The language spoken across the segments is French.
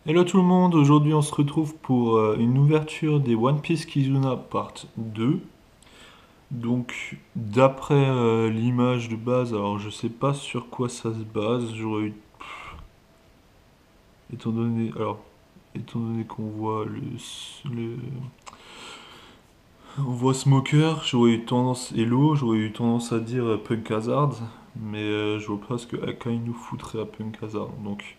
Hello tout le monde, aujourd'hui on se retrouve pour une ouverture des One Piece Kizuna Part 2. Donc d'après l'image de base, alors je sais pas sur quoi ça se base, j'aurais eu, étant donné qu'on voit le- on voit Smoker, j'aurais eu tendance, Hello, j'aurais eu tendance à dire Punk Hazard, mais je vois pas ce que Akai nous foutrait à Punk Hazard. Donc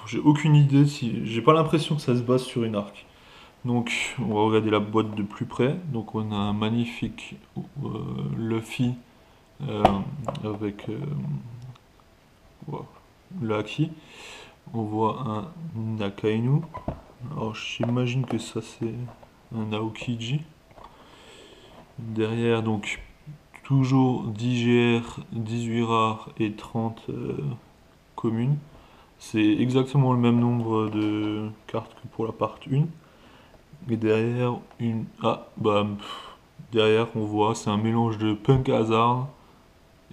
j'ai aucune idée, si j'ai pas l'impression que ça se base sur une arc. Donc, on va regarder la boîte de plus près. Donc, on a un magnifique Luffy euh, avec voilà, Lucky. On voit un Nakainu. Alors, j'imagine que ça, c'est un Aokiji. Derrière, donc, toujours 10 GR, 18 rares et 30 communes. C'est exactement le même nombre de cartes que pour la part 1. Et derrière, une. Ah, bah. Derrière, on voit, c'est un mélange de Punk Hazard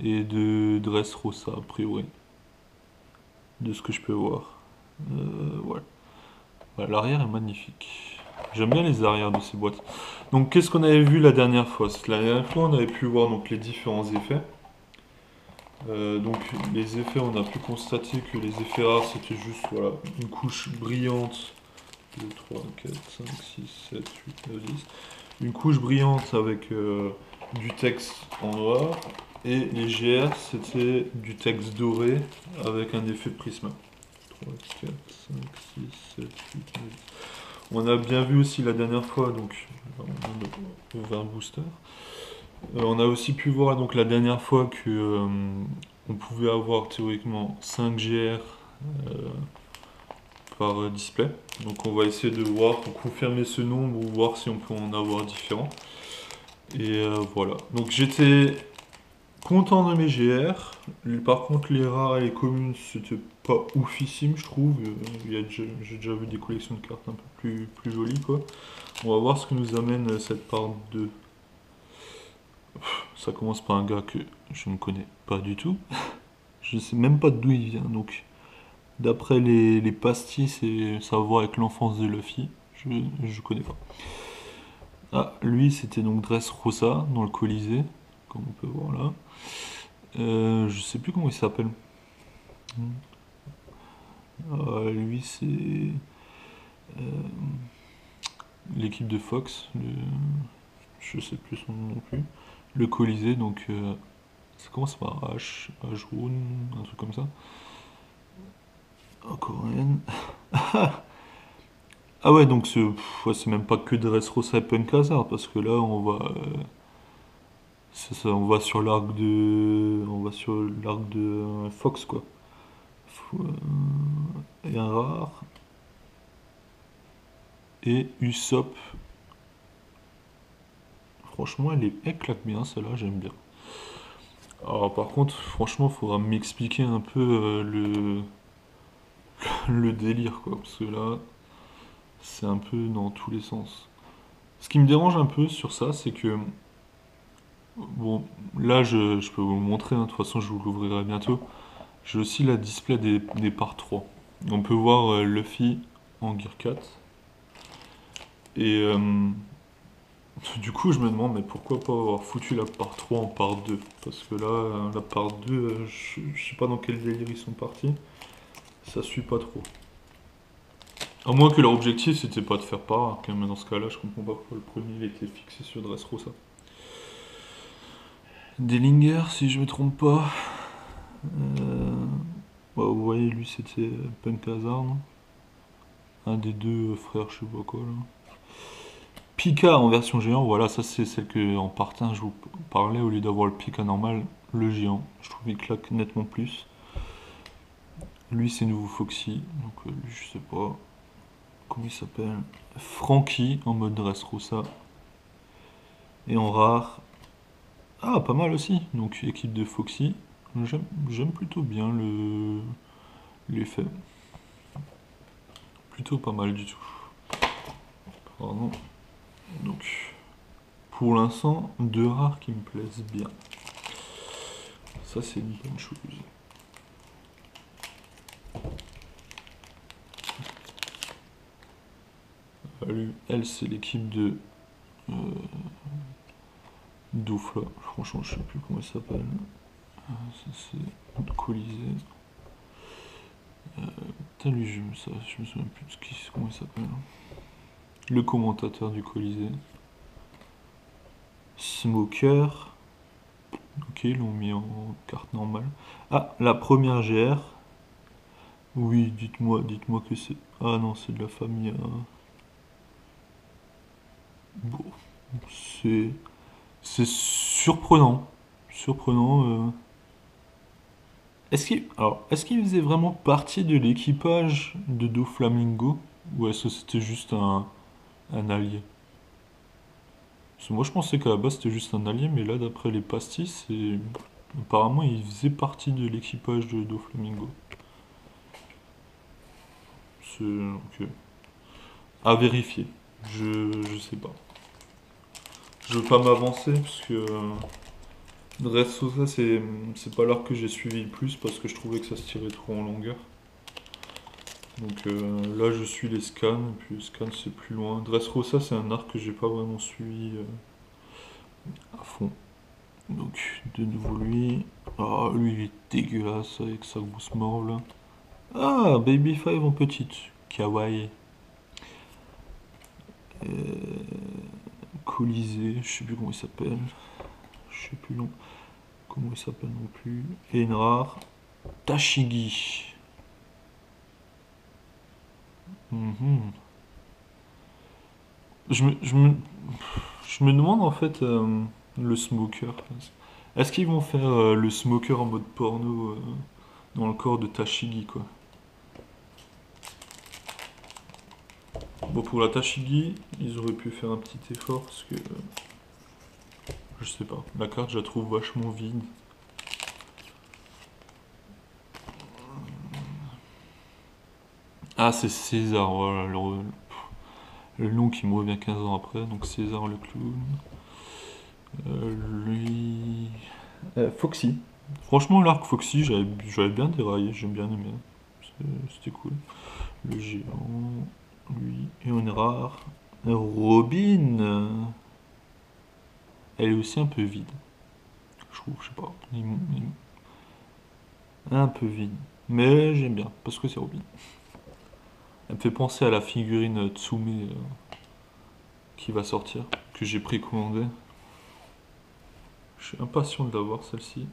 et de Dressrosa, a priori, de ce que je peux voir. Voilà. Voilà, l'arrière est magnifique. J'aime bien les arrières de ces boîtes. Donc, qu'est-ce qu'on avait vu la dernière fois? La dernière fois, on avait pu voir donc, les différents effets. Donc, les effets, on a pu constater que les effets rares, c'était juste voilà, une couche brillante. 2, 3, 4, 5, 6, 7, 8, 9, 10. Une couche brillante avec du texte en noir. Et les GR, c'était du texte doré avec un effet prisme. 3, 4, 5, 6, 7, 8, 9. On a bien vu aussi la dernière fois, donc on a ouvert un booster. On a aussi pu voir donc la dernière fois que on pouvait avoir théoriquement 5 GR par display. Donc on va essayer de voir, pour confirmer ce nombre ou voir si on peut en avoir différents. Et voilà. Donc j'étais content de mes GR. Par contre, les rares et les communes, c'était pas oufissime, je trouve. J'ai déjà vu des collections de cartes un peu plus jolies, quoi. On va voir ce que nous amène cette part 2. Ça commence par un gars que je ne connais pas du tout. Je sais même pas d'où il vient, donc d'après les pastilles, ça a à voir avec l'enfance de Luffy. Je connais pas. Ah, lui, c'était donc Dressrosa dans le Colisée, comme on peut voir là. Je sais plus comment il s'appelle. Lui, c'est l'équipe de Fox. Je sais plus son nom non plus. Le Colisée, donc ça commence par H, H-Rune, un truc comme ça. Encore un. Ah ouais, donc ouais, c'est même pas que Dressrosa et Punkazar, parce que là, c'est ça, on va sur l'arc de Fox, quoi. Et un rare. Et Usopp. Franchement, elle claque bien, celle-là, j'aime bien. Alors, par contre, franchement, faudra m'expliquer un peu le délire, quoi. Parce que là, c'est un peu dans tous les sens. Ce qui me dérange un peu sur ça, c'est que. Bon, là, je peux vous le montrer, hein, de toute façon, je vous l'ouvrirai bientôt. J'ai aussi la display des parts 3. On peut voir Luffy en Gear 4. Et du coup, je me demande, mais pourquoi pas avoir foutu la part 3 en part 2? Parce que là, la part 2, je sais pas dans quel délire ils sont partis. Ça suit pas trop. À moins que leur objectif c'était pas de faire part, mais dans ce cas-là, je comprends pas pourquoi le premier il était fixé sur Dressrosa. Dellinger, si je me trompe pas. Ouais, vous voyez, lui c'était Punk Hazard, non? Un des deux frères, je sais pas quoi là. Pika en version géant, voilà, ça c'est celle que en partant je vous parlais, au lieu d'avoir le Pika normal, le géant. Je trouve qu'il claque nettement plus. Lui c'est nouveau Foxy, donc lui je sais pas comment il s'appelle. Frankie en mode Dressrosa. Et en rare. Ah, pas mal aussi, donc équipe de Foxy. J'aime plutôt bien l'effet. Plutôt pas mal du tout. Pardon. Donc, pour l'instant, deux rares qui me plaisent bien. Ça, c'est une bonne chose. lui, elle, c'est l'équipe de Doufle. Franchement, je sais plus comment elle s'appelle. Ça, c'est le Colisée. Putain, lui, je me souviens plus de comment il s'appelle. Le commentateur du Colisée. Smoker. Ok, ils l'ont mis en carte normale. Ah, la première GR. Oui, dites-moi que c'est. Ah non, c'est de la famille. Bon, c'est. C'est surprenant. Surprenant. Est-ce qu'il faisait vraiment partie de l'équipage de Doflamingo? Ou est-ce que c'était juste un allié? Parce que moi je pensais qu'à la base c'était juste un allié, mais là d'après les pastis, apparemment il faisait partie de l'équipage de Doflamingo. C'est... ok. À vérifier. Je sais pas. Je veux pas m'avancer parce que Dressrosa c'est pas l'arc que j'ai suivi le plus parce que je trouvais que ça se tirait trop en longueur. Donc là je suis les scans, et puis les scans c'est plus loin. Dressrosa c'est un arc que j'ai pas vraiment suivi à fond. Donc de nouveau lui. Ah lui il est dégueulasse avec sa grosse morve là. Ah Baby Five en petite. Kawaii. Colisée, je sais plus comment il s'appelle. Je sais plus non. Comment il s'appelle non plus. Enrar. Tashigi. Mhm. Je me, je me, je me demande en fait le smoker. Est-ce qu'ils vont faire le smoker en mode porno dans le corps de Tashigi quoi? Bon pour la Tashigi, ils auraient pu faire un petit effort parce que je sais pas, la carte je la trouve vachement vide. Ah c'est César, voilà le nom qui me revient 15 ans après, donc César le clown. Lui. Foxy. Franchement, l'arc Foxy, j'avais bien déraillé, j'aime bien aimé. C'était cool. Le géant, lui, et on est rare. Robin, elle est aussi un peu vide. Je trouve, je sais pas. Un peu vide. Mais j'aime bien, parce que c'est Robin. Elle me fait penser à la figurine Tsume qui va sortir, que j'ai précommandée. Je suis impatient de la voir celle-ci.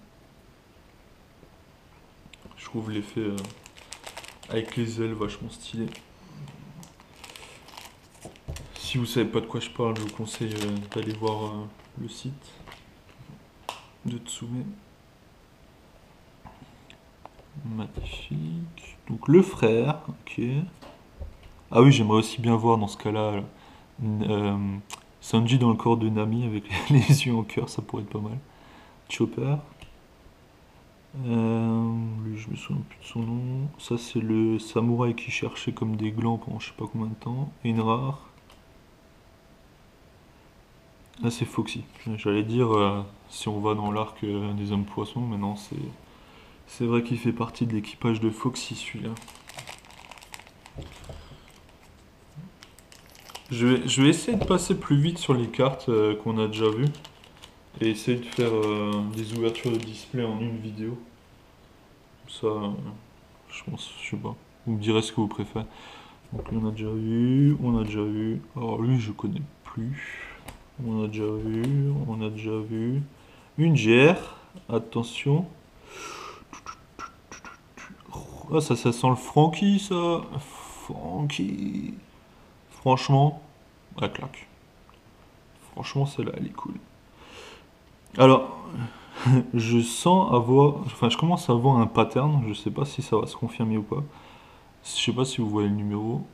Je trouve l'effet avec les ailes vachement stylé. Si vous savez pas de quoi je parle, je vous conseille d'aller voir le site de Tsume. Magnifique. Donc le frère, ok. Ah oui, j'aimerais aussi bien voir dans ce cas-là Sanji dans le corps de Nami avec les yeux en cœur, ça pourrait être pas mal. Chopper. Lui, je me souviens plus de son nom. Ça, c'est le samouraï qui cherchait comme des glands pendant je sais pas combien de temps. Et une rare. Là, c'est Foxy. J'allais dire, si on va dans l'arc des hommes poissons, mais non, c'est vrai qu'il fait partie de l'équipage de Foxy, celui-là. Je vais essayer de passer plus vite sur les cartes qu'on a déjà vues. Et essayer de faire des ouvertures de display en une vidéo. Ça, je pense, je sais pas. Vous me direz ce que vous préférez. Donc lui, on a déjà vu, on a déjà vu. Alors lui, je connais plus. On a déjà vu, on a déjà vu. Une GR, attention. Ah, ça sent le Frankie, ça. Frankie. Franchement, la claque. Franchement, celle-là, elle est cool. Alors, je sens avoir. Enfin, je commence à avoir un pattern. Je sais pas si ça va se confirmer ou pas. Je sais pas si vous voyez le numéro.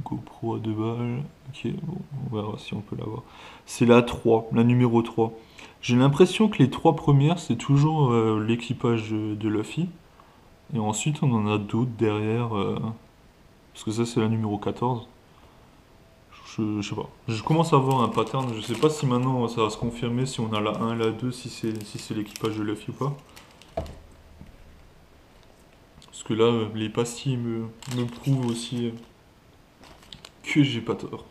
GoPro à 2 balles. Ok, bon, on verra si on peut l'avoir. C'est la 3, la numéro 3. J'ai l'impression que les trois premières, c'est toujours l'équipage de Luffy. Et ensuite, on en a d'autres derrière. Parce que ça, c'est la numéro 14. Je sais pas. Je commence à avoir un pattern. Je sais pas si maintenant ça va se confirmer, si on a la 1 la 2 si c'est l'équipage de Luffy ou pas. Parce que là, les pastilles me prouvent aussi que j'ai pas tort?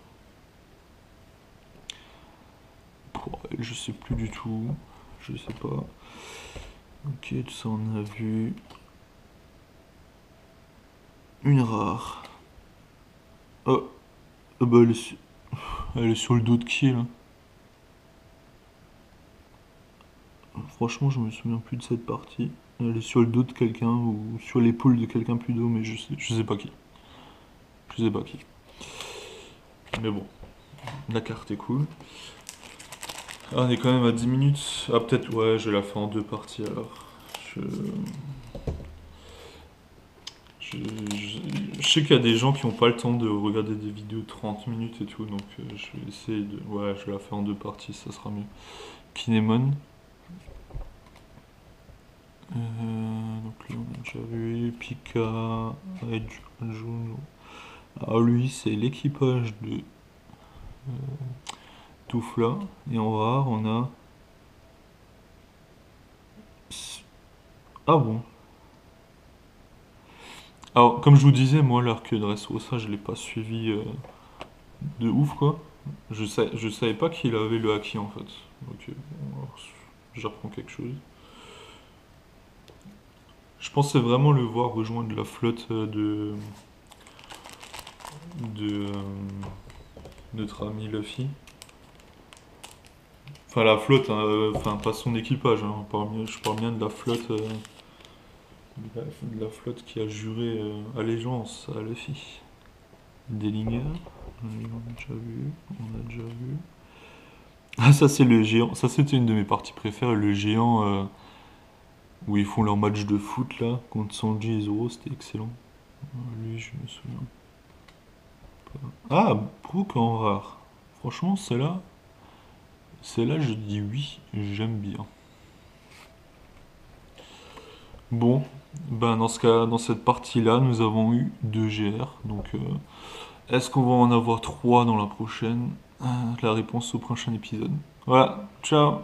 Je sais plus du tout. Je sais pas. Ok, tout ça on a vu. Une rare. Oh, bah elle est sur le dos de qui là? Franchement, je me souviens plus de cette partie. Elle est sur le dos de quelqu'un ou sur l'épaule de quelqu'un plus d'eau, mais je sais pas qui. Je sais pas qui. Mais bon, la carte est cool. Ah, on est quand même à 10 minutes. Ah, peut-être, ouais, je vais la faire en deux parties alors. Je, je sais qu'il y a des gens qui n'ont pas le temps de regarder des vidéos de 30 minutes et tout, donc je vais essayer de. Ouais, je vais la faire en deux parties, ça sera mieux. Kinemon. Donc lui, on a déjà vu. Pika, Juno. Alors lui, c'est l'équipage de Toufla. Et en rare, on a. Ah bon? Alors, comme je vous disais, moi, l'arc de Dressrosa, je l'ai pas suivi de ouf, quoi. Je savais pas qu'il avait le haki, en fait. Ok, bon, alors, j'apprends quelque chose. Je pensais vraiment le voir rejoindre la flotte de notre ami Luffy. Enfin, la flotte, hein, enfin, pas son équipage, hein, je parle bien de la flotte, de la flotte qui a juré allégeance à Luffy. Dellinger, on a déjà vu, on a déjà vu. Ah, ça c'est le géant, ça c'était une de mes parties préférées, le géant où ils font leur match de foot là, contre Sanji et Zoro, c'était excellent. Lui, je me souviens pas. Ah, Brook en rare. Franchement, celle-là, je dis oui, j'aime bien. Bon, ben dans ce cas, dans cette partie-là, nous avons eu 2 GR. Donc, est-ce qu'on va en avoir 3 dans la prochaine? La réponse au prochain épisode. Voilà, ciao!